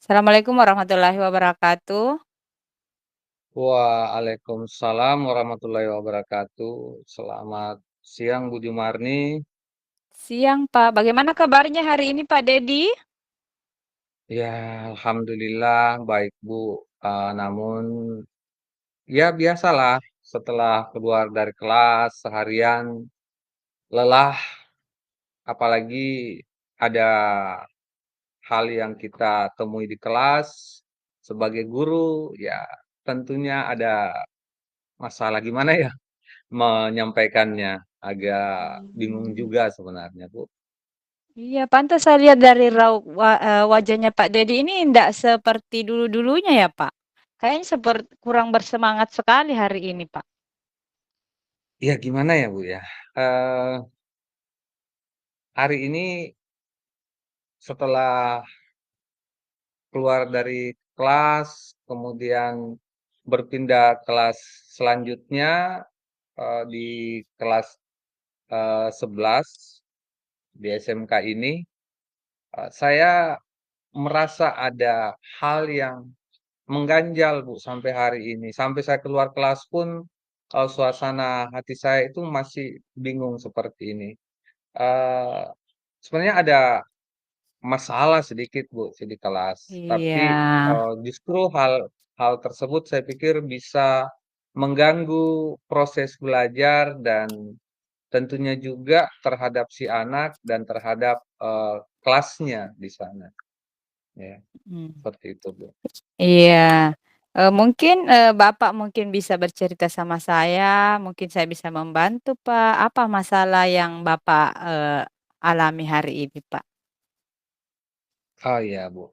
Assalamualaikum warahmatullahi wabarakatuh. Waalaikumsalam warahmatullahi wabarakatuh. Selamat siang Bu Jumarni. Siang, Pak. Bagaimana kabarnya hari ini, Pak Dedi? Ya, alhamdulillah baik Bu. Namun ya biasalah setelah keluar dari kelas seharian lelah, apalagi ada hal yang kita temui di kelas sebagai guru, ya tentunya ada masalah gimana ya menyampaikannya. Agak bingung Mmm. juga sebenarnya Bu. Iya, pantas saya lihat dari wajahnya Pak Dedi ini ndak seperti dulu-dulunya ya, Pak? Kayaknya kurang bersemangat sekali hari ini, Pak. Ya gimana ya, Bu, ya, eee, hari ini setelah keluar dari kelas, kemudian berpindah kelas selanjutnya, di kelas, 11 di SMK ini, saya merasa ada hal yang mengganjal, Bu, sampai hari ini. Sampai saya keluar kelas pun, suasana hati saya itu masih bingung seperti ini. Eee, Sebenarnya ada masalah sedikit, Bu, di kelas, Iya. tapi, justru hal hal tersebut saya pikir bisa mengganggu proses belajar dan tentunya juga terhadap si anak dan terhadap, kelasnya di sana, ya, Mhm. seperti itu, Bu. Iya. Mungkin, Bapak mungkin bisa bercerita sama saya, mungkin saya bisa membantu, Pak. Apa masalah yang Bapak, alami hari ini, Pak? Oh, iya, Bu,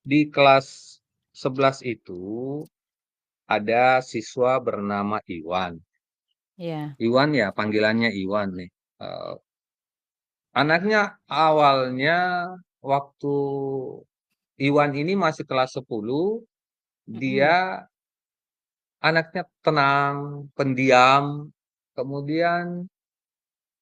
di kelas 11 itu ada siswa bernama Iwan. Iya. Iwan ya, panggilannya Iwan nih, anaknya awalnya waktu Iwan ini masih kelas 10, Mhm. dia anaknya tenang, pendiam, kemudian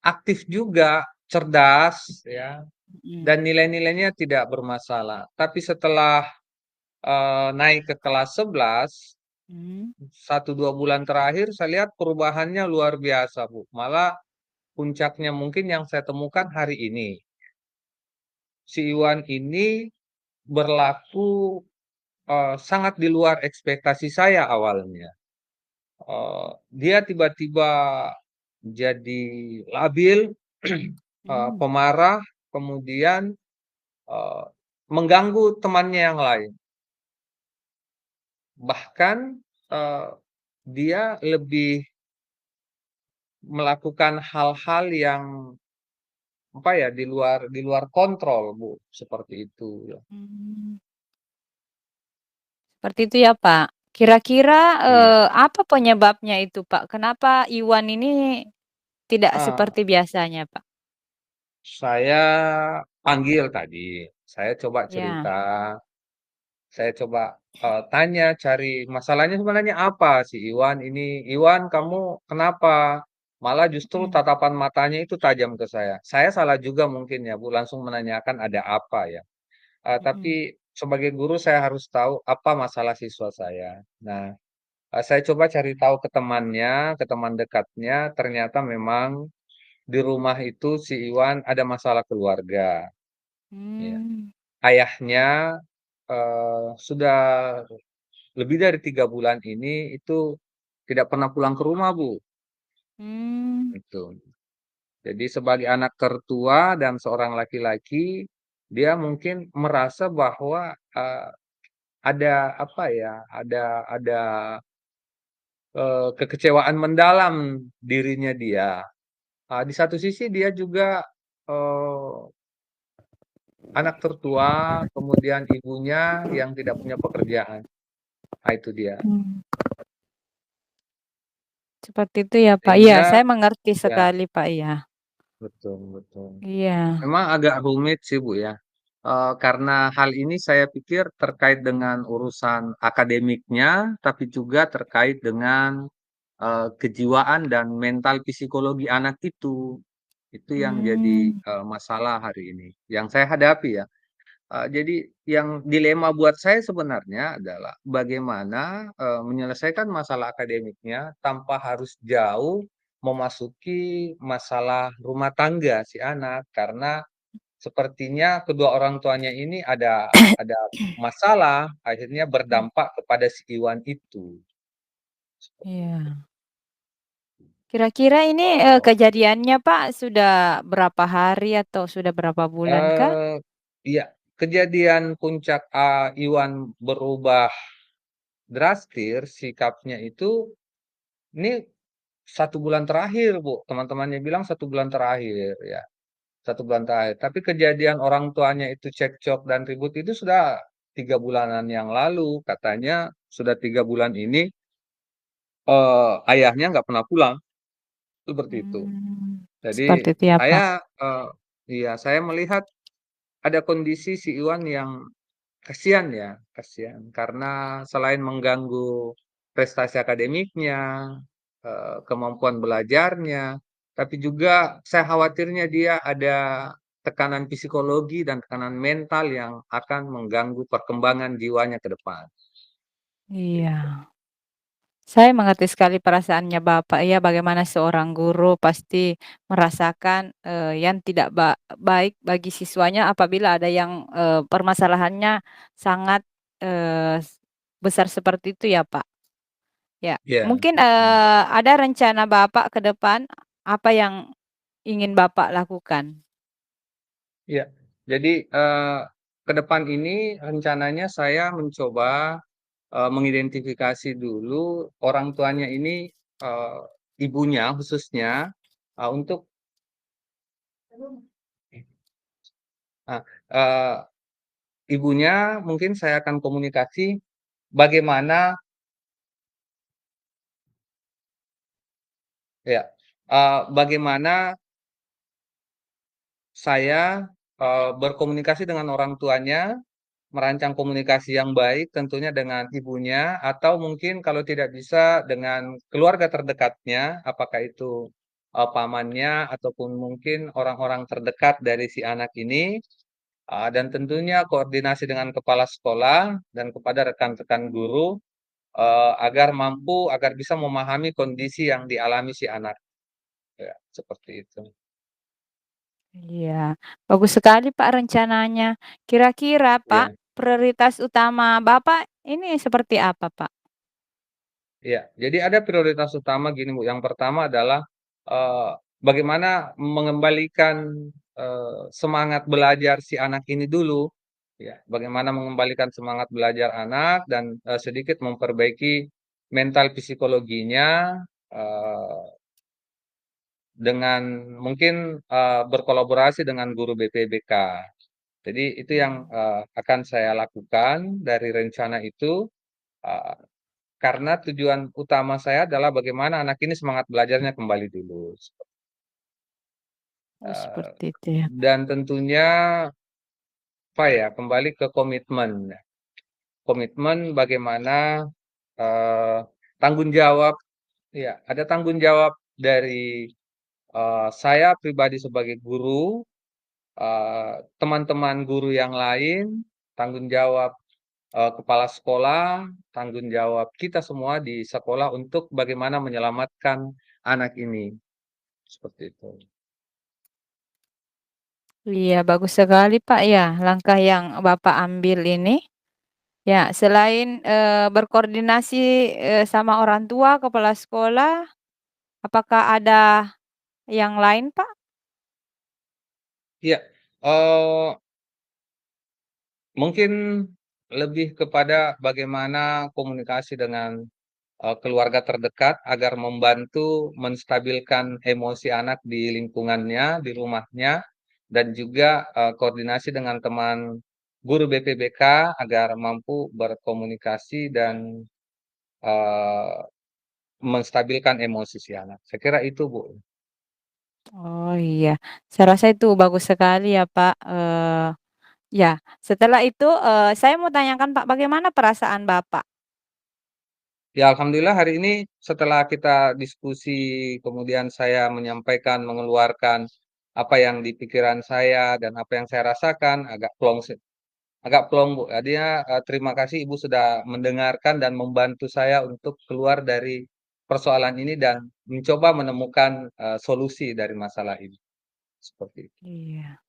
aktif juga, cerdas ya, Mhm. dan nilai-nilainya tidak bermasalah. Tapi setelah, naik ke kelas 11, Mmm. 1, 2 bulan terakhir saya lihat perubahannya luar biasa, Bu. Malah puncaknya mungkin yang saya temukan hari ini. Si Iwan ini berlaku sangat di luar ekspektasi saya awalnya. Dia tiba-tiba jadi labil, Mmm. pemarah, kemudian, eee, mengganggu temannya yang lain. Bahkan, eee, dia lebih melakukan hal-hal yang, apa ya, di luar kontrol, Bu, seperti itu ya. Mmm. Seperti itu ya, Pak. Kira-kira, Iya. apa penyebabnya itu, Pak? Kenapa Iwan ini tidak Eee, seperti biasanya, Pak? saya panggil tadi, saya coba cerita. Ya. Saya coba, tanya cari masalahnya sebenarnya apa si Iwan ini, "Iwan kamu kenapa?" Malah justru Mhm. tatapan matanya itu tajam ke saya. Saya salah juga mungkin ya Bu, langsung menanyakan ada apa ya. Tapi Mhm. sebagai guru saya harus tahu apa masalah siswa saya. Nah, saya coba cari tahu ke temannya, ke teman dekatnya, ternyata memang di rumah itu si Iwan ada masalah keluarga, ya. Mmm. Ayahnya, sudah lebih dari 3 bulan ini itu tidak pernah pulang ke rumah, Bu, Mmm. itu. Jadi sebagai anak tertua dan seorang laki-laki, dia mungkin merasa bahwa, ada apa ya, ada, kekecewaan mendalam dirinya dia. Di satu sisi dia juga, eee, anak tertua, kemudian ibunya yang tidak punya pekerjaan. Itu dia. Mmm. Seperti itu ya, Pak. Iya, Sehingga saya mengerti ya, sekali, Pak, iya. betul betul. Iya. Memang agak rumit sih, Bu, ya, karena hal ini saya pikir terkait dengan urusan akademiknya, tapi juga terkait dengan, kejiwaan dan mental psikologi anak itu. Itu yang jadi, Mmm. masalah hari ini, yang saya hadapi ya. Jadi yang dilema buat saya sebenarnya adalah bagaimana, menyelesaikan masalah akademiknya tanpa harus jauh memasuki masalah rumah tangga si anak, karena sepertinya kedua orang tuanya ini ada masalah, akhirnya berdampak kepada si Iwan itu. Iya. Kira-kira ini, Eee kejadiannya Pak sudah berapa hari atau sudah berapa bulan kah? eee, iya, kejadian puncak, Iwan berubah drastis sikapnya itu, ini 1 bulan terakhir, Bu, teman-temannya bilang 1 bulan terakhir, ya, 1 bulan terakhir. Tapi kejadian orang tuanya itu cekcok dan ribut itu sudah 3 bulanan yang lalu. Katanya sudah 3 bulan ini, ayahnya nggak pernah pulang, seperti itu. Seperti Jadi itu ya, Pak. iya, saya melihat ada kondisi si Iwan yang kasihan ya, kasihan. Karena selain mengganggu prestasi akademiknya, kemampuan belajarnya, tapi juga saya khawatirnya dia ada tekanan psikologi dan tekanan mental yang akan mengganggu perkembangan jiwanya ke depan, gitu. Iya. Saya mengerti sekali perasaannya Bapak ya, bagaimana seorang guru pasti merasakan, yang tidak baik bagi siswanya apabila ada yang, permasalahannya sangat, besar seperti itu ya, Pak. Ya, Iya, mungkin, betul. ada rencana Bapak ke depan, apa yang ingin Bapak lakukan? Iya. Jadi, ke depan ini rencananya saya mencoba, mengidentifikasi dulu orang tuanya ini, ibunya khususnya, untuk nah, ibunya mungkin saya akan komunikasi bagaimana ya, bagaimana saya, berkomunikasi dengan orang tuanya, merancang komunikasi yang baik tentunya dengan ibunya atau mungkin kalau tidak bisa dengan keluarga terdekatnya, apakah itu, pamannya ataupun mungkin orang-orang terdekat dari si anak ini, dan tentunya koordinasi dengan kepala sekolah dan kepada rekan-rekan guru, agar bisa memahami kondisi yang dialami si anak, ya, seperti itu. Iya, bagus sekali Pak rencananya. Kira-kira Pak, Iya. prioritas utama Bapak ini seperti apa Pak? Iya, jadi ada prioritas utama gini Bu, yang pertama adalah, bagaimana mengembalikan, semangat belajar si anak ini dulu, ya. Bagaimana mengembalikan semangat belajar anak dan, sedikit memperbaiki mental psikologinya, eee, dengan mungkin, berkolaborasi dengan guru BPBK. Jadi itu yang, akan saya lakukan dari rencana itu, eee karena tujuan utama saya adalah bagaimana anak ini semangat belajarnya kembali dulu, Oh eee, seperti itu ya. dan tentunya apa ya, kembali ke komitmen. Komitmen bagaimana, eee, tanggung jawab ya, ada tanggung jawab dari, saya pribadi sebagai guru, teman-teman guru yang lain, tanggung jawab, kepala sekolah, tanggung jawab kita semua di sekolah untuk bagaimana menyelamatkan anak ini. Seperti itu. Iya bagus sekali Pak ya, langkah yang Bapak ambil ini. Ya selain, berkoordinasi, sama orang tua, kepala sekolah, apakah ada yang lain Pak? Iya, eee, mungkin lebih kepada bagaimana komunikasi dengan, keluarga terdekat agar membantu menstabilkan emosi anak di lingkungannya, di rumahnya, dan juga, koordinasi dengan teman guru BPBK agar mampu berkomunikasi dan, eee, menstabilkan emosi si anak. Saya kira itu, Bu. Oh iya, saya rasa itu bagus sekali ya Pak, ya setelah itu, saya mau tanyakan Pak, bagaimana perasaan Bapak? Ya, alhamdulillah hari ini setelah kita diskusi, kemudian saya menyampaikan, mengeluarkan apa yang di pikiran saya dan apa yang saya rasakan, agak plong sih, agak plong, Bu. Artinya, terima kasih Ibu sudah mendengarkan dan membantu saya untuk keluar dari persoalan ini dan mencoba menemukan, solusi dari masalah ini, seperti itu. Iya.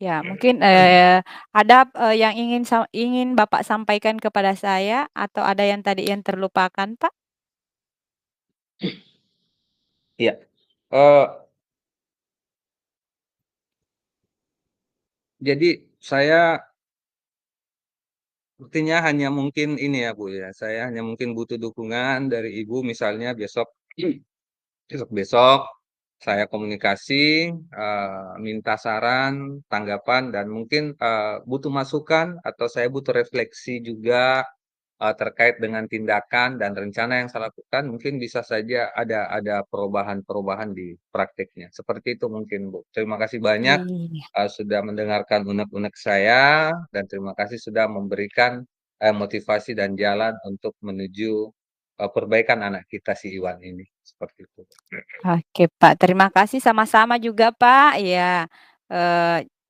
Ya, mungkin, ada, yang ingin Bapak sampaikan kepada saya atau ada yang tadi yang terlupakan, Pak? Iya, eee, jadi saya sepertinya hanya mungkin ini ya, Bu, ya, saya hanya mungkin butuh dukungan dari Ibu misalnya besok besok-besok saya komunikasi, minta saran, tanggapan, dan mungkin, butuh masukan atau saya butuh refleksi juga, terkait dengan tindakan dan rencana yang saya lakukan, mungkin bisa saja ada perubahan-perubahan di praktiknya. Seperti itu mungkin, Bu. Terima kasih banyak, Iya. sudah mendengarkan unek-unek saya dan terima kasih sudah memberikan, motivasi dan jalan untuk menuju, perbaikan anak kita si Iwan ini, seperti itu. Oke, Pak, terima kasih sama-sama juga, Pak. Iya,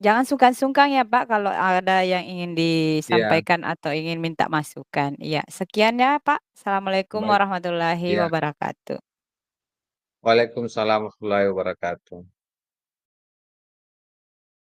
jangan sungkan-sungkan ya, Pak, kalau ada yang ingin Iya, disampaikan atau ingin minta masukan. Iya, sekian ya, Pak. Assalamualaikum baik. warahmatullahi Iya. wabarakatuh. Waalaikumsalam warahmatullahi wabarakatuh.